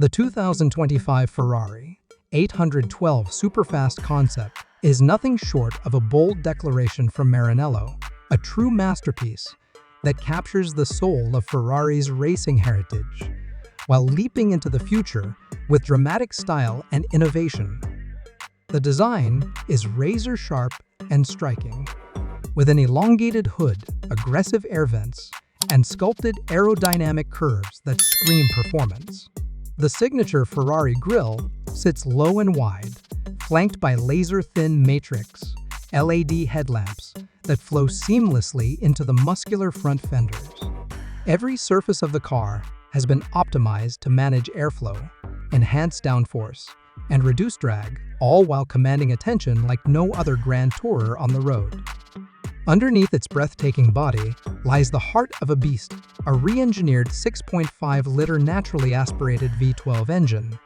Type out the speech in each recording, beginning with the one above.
The 2025 Ferrari 812 Superfast Concept is nothing short of a bold declaration from Maranello, a true masterpiece that captures the soul of Ferrari's racing heritage, while leaping into the future with dramatic style and innovation. The design is razor-sharp and striking, with an elongated hood, aggressive air vents, and sculpted aerodynamic curves that scream performance. The signature Ferrari grille sits low and wide, flanked by laser-thin matrix LED headlamps that flow seamlessly into the muscular front fenders. Every surface of the car has been optimized to manage airflow, enhance downforce, and reduce drag, all while commanding attention like no other Grand Tourer on the road. Underneath its breathtaking body lies the heart of a beast, a re-engineered 6.5-liter naturally aspirated V12 engine,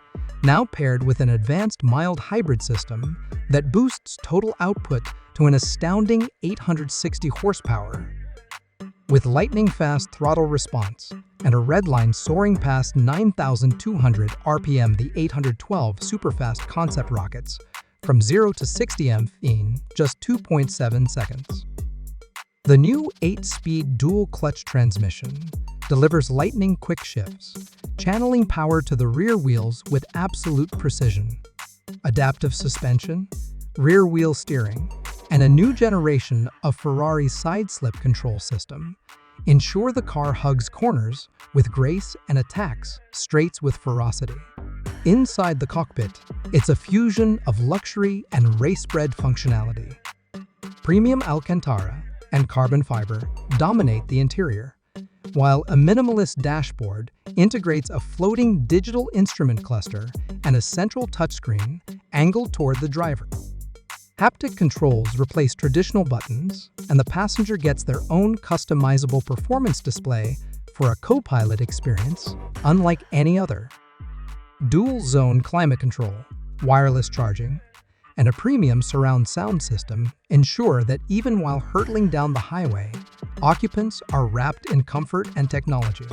now paired with an advanced mild hybrid system that boosts total output to an astounding 860 horsepower. With lightning-fast throttle response and a redline soaring past 9,200 RPM, the 812 Superfast Concept rockets from 0 to 60 mph in just 2.7 seconds. The new 8-speed dual-clutch transmission delivers lightning-quick shifts, channeling power to the rear wheels with absolute precision. Adaptive suspension, rear-wheel steering, and a new generation of Ferrari's side-slip control system ensure the car hugs corners with grace and attacks straights with ferocity. Inside the cockpit, it's a fusion of luxury and race-bred functionality. Premium Alcantara and carbon fiber dominate the interior, while a minimalist dashboard integrates a floating digital instrument cluster and a central touchscreen angled toward the driver. Haptic controls replace traditional buttons, and the passenger gets their own customizable performance display for a co-pilot experience unlike any other. Dual-zone climate control, wireless charging, and a premium surround sound system ensure that even while hurtling down the highway, occupants are wrapped in comfort and technology.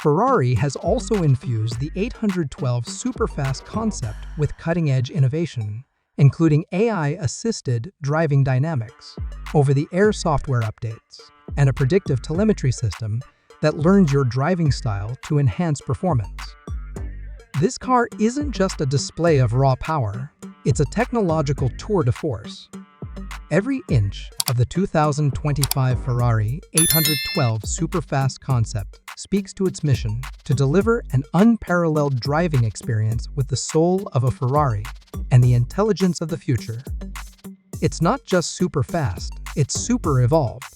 Ferrari has also infused the 812 Superfast Concept with cutting-edge innovation, including AI-assisted driving dynamics, over-the-air software updates, and a predictive telemetry system that learns your driving style to enhance performance. This car isn't just a display of raw power, it's a technological tour de force. Every inch of the 2025 Ferrari 812 Superfast Concept speaks to its mission to deliver an unparalleled driving experience with the soul of a Ferrari and the intelligence of the future. It's not just super fast, it's super evolved.